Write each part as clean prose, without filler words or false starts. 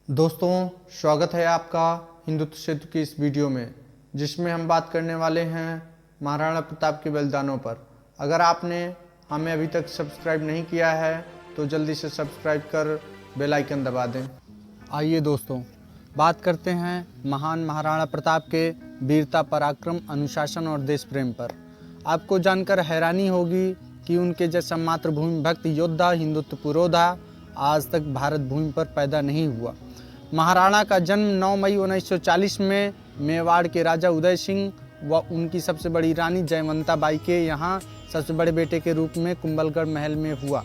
दोस्तों, स्वागत है आपका हिंदुत्व सेतु की इस वीडियो में, जिसमें हम बात करने वाले हैं महाराणा प्रताप के बलिदानों पर। अगर आपने हमें अभी तक सब्सक्राइब नहीं किया है तो जल्दी से सब्सक्राइब कर बेल आइकन दबा दें। आइए दोस्तों, बात करते हैं महान महाराणा प्रताप के वीरता, पराक्रम, अनुशासन और देश प्रेम पर। आपको जानकर हैरानी होगी कि उनके जैसा मातृभूमि भक्त योद्धा, हिंदुत्व पुरोधा आज तक भारत भूमि पर पैदा नहीं हुआ। महाराणा का जन्म 9 मई 1940 में मेवाड़ के राजा उदय सिंह व उनकी सबसे बड़ी रानी जयवंता बाई के यहाँ सबसे बड़े बेटे के रूप में कुंभलगढ़ महल में हुआ।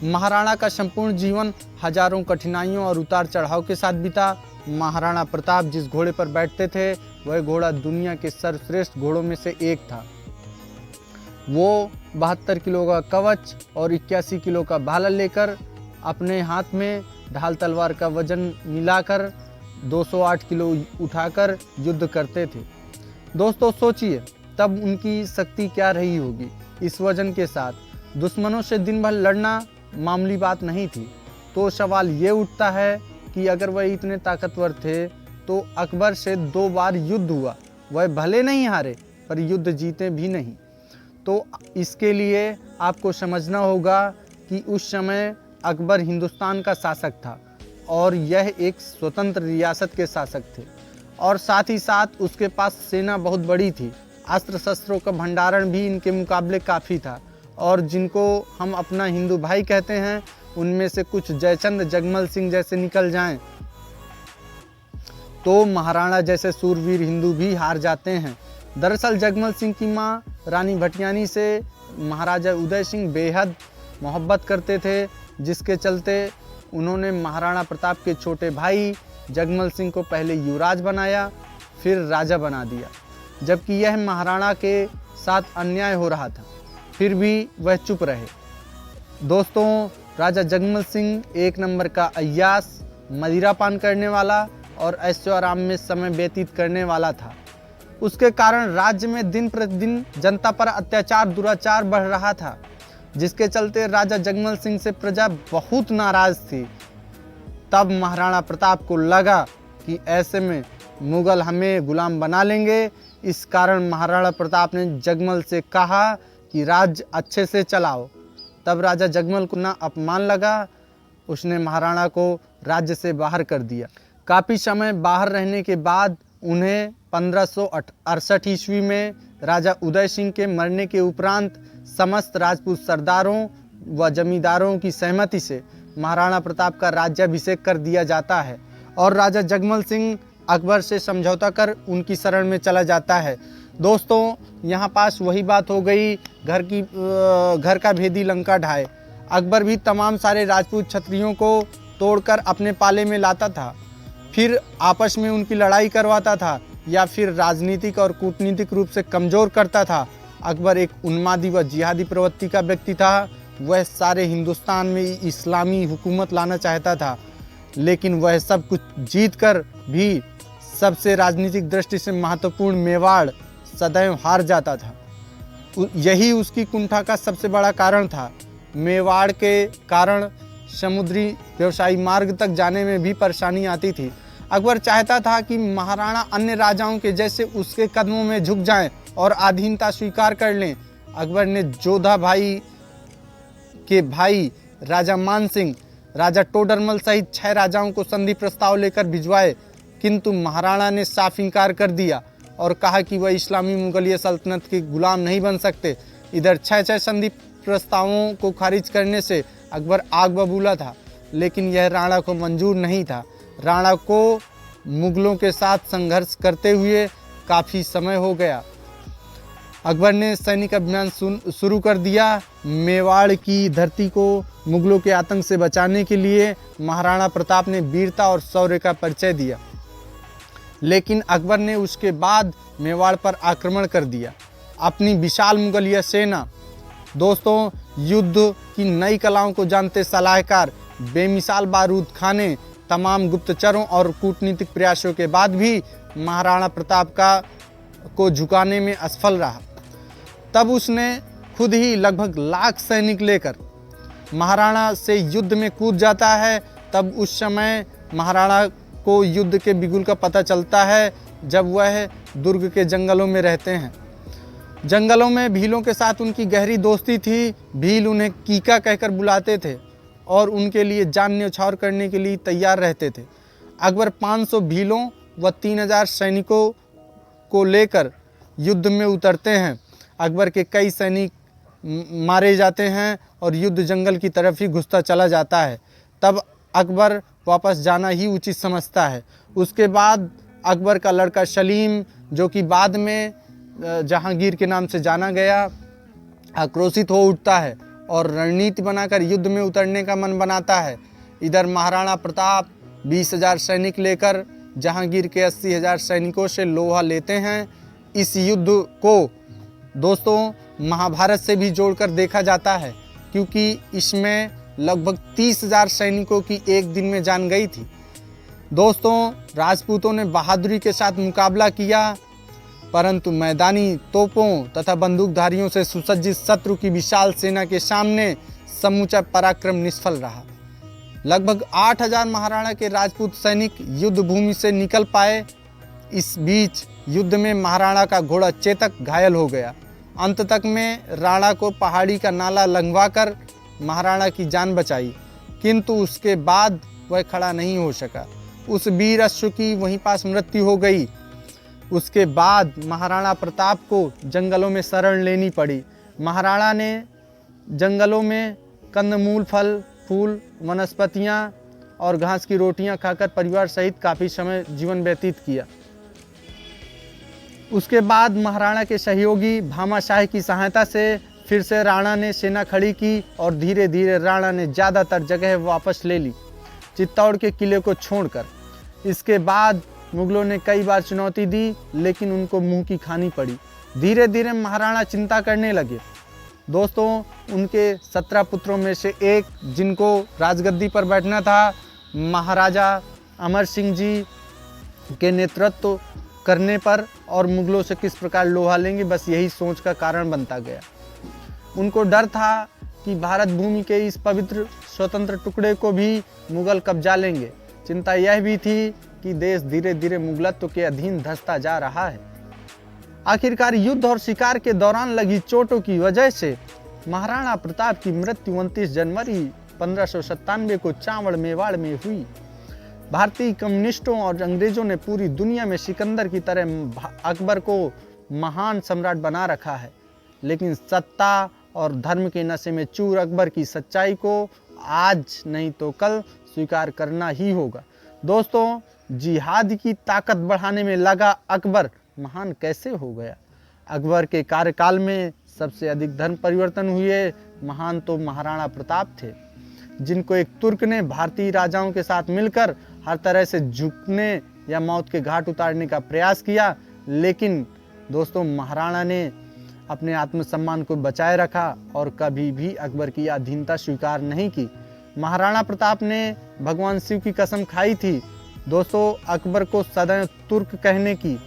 महाराणा का संपूर्ण जीवन हजारों कठिनाइयों और उतार चढ़ाव के साथ बीता। महाराणा प्रताप जिस घोड़े पर बैठते थे वह घोड़ा दुनिया के सर्वश्रेष्ठ घोड़ों में से एक था। वो 72 किलो का कवच और 81 किलो का भाला लेकर अपने हाथ में ढाल तलवार का वजन मिलाकर 208 किलो उठाकर युद्ध करते थे। दोस्तों सोचिए, तब उनकी शक्ति क्या रही होगी। इस वजन के साथ दुश्मनों से दिन भर लड़ना मामूली बात नहीं थी। तो सवाल ये उठता है कि अगर वह इतने ताकतवर थे तो अकबर से 2 बार युद्ध हुआ, वह भले नहीं हारे पर युद्ध जीते भी नहीं। तो इसके लिए आपको समझना होगा कि उस समय अकबर हिंदुस्तान का शासक था और यह एक स्वतंत्र रियासत के शासक थे, और साथ ही साथ उसके पास सेना बहुत बड़ी थी। अस्त्र शस्त्रों का भंडारण भी इनके मुकाबले काफ़ी था, और जिनको हम अपना हिंदू भाई कहते हैं उनमें से कुछ जयचंद, जगमल सिंह जैसे निकल जाएं तो महाराणा जैसे सूरवीर हिंदू भी हार जाते हैं। दरअसल जगमल सिंह की माँ रानी भटियानी से महाराजा उदय सिंह बेहद मोहब्बत करते थे, जिसके चलते उन्होंने महाराणा प्रताप के छोटे भाई जगमल सिंह को पहले युवराज बनाया, फिर राजा बना दिया। जबकि यह महाराणा के साथ अन्याय हो रहा था, फिर भी वह चुप रहे। दोस्तों, राजा जगमल सिंह एक नंबर का अय्याश, मदिरापान करने वाला और ऐशो आराम में समय व्यतीत करने वाला था। उसके कारण राज्य में दिन प्रतिदिन जनता पर अत्याचार, दुराचार बढ़ रहा था, जिसके चलते राजा जगमल सिंह से प्रजा बहुत नाराज थी। तब महाराणा प्रताप को लगा कि ऐसे में मुगल हमें गुलाम बना लेंगे। इस कारण महाराणा प्रताप ने जगमल से कहा कि राज्य अच्छे से चलाओ। तब राजा जगमल को ना अपमान लगा, उसने महाराणा को राज्य से बाहर कर दिया। काफ़ी समय बाहर रहने के बाद उन्हें 1568 ईस्वी में राजा उदय सिंह के मरने के उपरांत समस्त राजपूत सरदारों व जमींदारों की सहमति से महाराणा प्रताप का राज्याभिषेक कर दिया जाता है, और राजा जगमल सिंह अकबर से समझौता कर उनकी शरण में चला जाता है। दोस्तों, यहाँ पास वही बात हो गई, घर का भेदी लंका ढाए। अकबर भी तमाम सारे राजपूत क्षत्रियों को तोड़कर अपने पाले में लाता था, फिर आपस में उनकी लड़ाई करवाता था या फिर राजनीतिक और कूटनीतिक रूप से कमज़ोर करता था। अकबर एक उन्मादी व जिहादी प्रवृत्ति का व्यक्ति था। वह सारे हिंदुस्तान में इस्लामी हुकूमत लाना चाहता था, लेकिन वह सब कुछ जीत कर भी सबसे राजनीतिक दृष्टि से महत्वपूर्ण मेवाड़ सदैव हार जाता था। यही उसकी कुंठा का सबसे बड़ा कारण था। मेवाड़ के कारण समुद्री व्यवसायी मार्ग तक जाने में भी परेशानी आती थी। अकबर चाहता था कि महाराणा अन्य राजाओं के जैसे उसके कदमों में झुक जाएं और अधीनता स्वीकार कर लें। अकबर ने जोधा भाई के भाई राजा मान सिंह, राजा टोडरमल सहित 6 राजाओं को संधि प्रस्ताव लेकर भिजवाए, किंतु महाराणा ने साफ इनकार कर दिया और कहा कि वह इस्लामी मुगलिया सल्तनत के गुलाम नहीं बन सकते। इधर 6 संधि प्रस्तावों को खारिज करने से अकबर आग बबूला था, लेकिन यह राणा को मंजूर नहीं था। राणा को मुगलों के साथ संघर्ष करते हुए काफ़ी समय हो गया। अकबर ने सैनिक अभियान शुरू कर दिया। मेवाड़ की धरती को मुगलों के आतंक से बचाने के लिए महाराणा प्रताप ने वीरता और शौर्य का परिचय दिया, लेकिन अकबर ने उसके बाद मेवाड़ पर आक्रमण कर दिया। अपनी विशाल मुगलिया सेना, दोस्तों, युद्ध की नई कलाओं को जानते सलाहकार, बेमिसाल बारूद खाने, तमाम गुप्तचरों और कूटनीतिक प्रयासों के बाद भी महाराणा प्रताप को झुकाने में असफल रहा। तब उसने खुद ही लगभग 1 लाख सैनिक लेकर महाराणा से युद्ध में कूद जाता है। तब उस समय महाराणा को युद्ध के बिगुल का पता चलता है जब वह दुर्ग के जंगलों में रहते हैं। जंगलों में भीलों के साथ उनकी गहरी दोस्ती थी। भील उन्हें कीका कहकर बुलाते थे और उनके लिए जान न्यौछावर करने के लिए तैयार रहते थे। अकबर 500 भीलों व 3000 सैनिकों को लेकर युद्ध में उतरते हैं। अकबर के कई सैनिक मारे जाते हैं और युद्ध जंगल की तरफ ही घुसता चला जाता है। तब अकबर वापस जाना ही उचित समझता है। उसके बाद अकबर का लड़का सलीम, जो कि बाद में जहांगीर के नाम से जाना गया, आक्रोशित हो उठता है और रणनीति बनाकर युद्ध में उतरने का मन बनाता है। इधर महाराणा प्रताप 20,000 सैनिक लेकर जहांगीर के 80,000 सैनिकों से लोहा लेते हैं। इस युद्ध को दोस्तों महाभारत से भी जोड़कर देखा जाता है, क्योंकि इसमें लगभग 30,000 सैनिकों की एक दिन में जान गई थी। दोस्तों, राजपूतों ने बहादुरी के साथ मुकाबला किया, परंतु मैदानी तोपों तथा बंदूकधारियों से सुसज्जित शत्रु की विशाल सेना के सामने समूचा पराक्रम निष्फल रहा। लगभग 8,000 महाराणा के राजपूत सैनिक युद्ध भूमि से निकल पाए। इस बीच युद्ध में महाराणा का घोड़ा चेतक घायल हो गया। अंत तक में राणा को पहाड़ी का नाला लंघवाकर महाराणा की जान बचाई, किंतु उसके बाद वह खड़ा नहीं हो सका। उस वीर अश्व की वहीं पास मृत्यु हो गई। उसके बाद महाराणा प्रताप को जंगलों में शरण लेनी पड़ी। महाराणा ने जंगलों में कंदमूल, फल फूल, वनस्पतियां और घास की रोटियां खाकर परिवार सहित काफ़ी समय जीवन व्यतीत किया। उसके बाद महाराणा के सहयोगी भामाशाह की सहायता से फिर से राणा ने सेना खड़ी की और धीरे धीरे राणा ने ज़्यादातर जगह वापस ले ली, चित्तौड़ के किले को छोड़कर। इसके बाद मुगलों ने कई बार चुनौती दी, लेकिन उनको मुंह की खानी पड़ी। धीरे धीरे महाराणा चिंता करने लगे। दोस्तों, उनके 17 पुत्रों में से एक, जिनको राजगद्दी पर बैठना था, महाराजा अमर सिंह जी के नेतृत्व करने पर और मुगलों से किस प्रकार लोहा लेंगे, बस यही सोच का कारण बनता गया। उनको डर था कि भारत भूमि के इस पवित्र स्वतंत्र टुकड़े को भी मुगल कब्जा लेंगे। चिंता यह भी थी कि देश धीरे धीरे मुगलत्व के अधीन धंसता जा रहा है। आखिरकार युद्ध और शिकार के दौरान लगी चोटों की वजह से महाराणा प्रताप की मृत्यु 29 जनवरी 1597 को चावड़ मेवाड़ में हुई। भारतीय कम्युनिस्टों और अंग्रेजों ने पूरी दुनिया में सिकंदर की तरह अकबर को महान सम्राट बना रखा है, लेकिन सत्ता और धर्म के नशे में चूर अकबर की सच्चाई को आज नहीं तो कल स्वीकार करना ही होगा। दोस्तों, जिहाद की ताकत बढ़ाने में लगा अकबर महान कैसे हो गया? अकबर के कार्यकाल में सबसे अधिक धर्म परिवर्तन हुए महान तो महाराणा प्रताप थे, जिनको एक तुर्क ने भारतीय राजाओं के साथ मिलकर हर तरह से झुकने या मौत के घाट उतारने का प्रयास किया। लेकिन दोस्तों, महाराणा ने अपने आत्मसम्मान को बचाए रखा और कभी भी अकबर की अधीनता स्वीकार नहीं की। महाराणा प्रताप ने भगवान शिव की कसम खाई थी दोस्तों, अकबर को सदैव तुर्क कहने की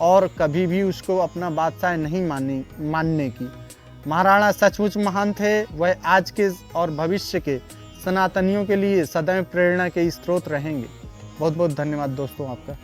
और कभी भी उसको अपना बादशाह नहीं मानने की। महाराणा सचमुच महान थे। वह आज के और भविष्य के सनातनियों के लिए सदैव प्रेरणा के स्रोत रहेंगे। बहुत बहुत धन्यवाद दोस्तों आपका।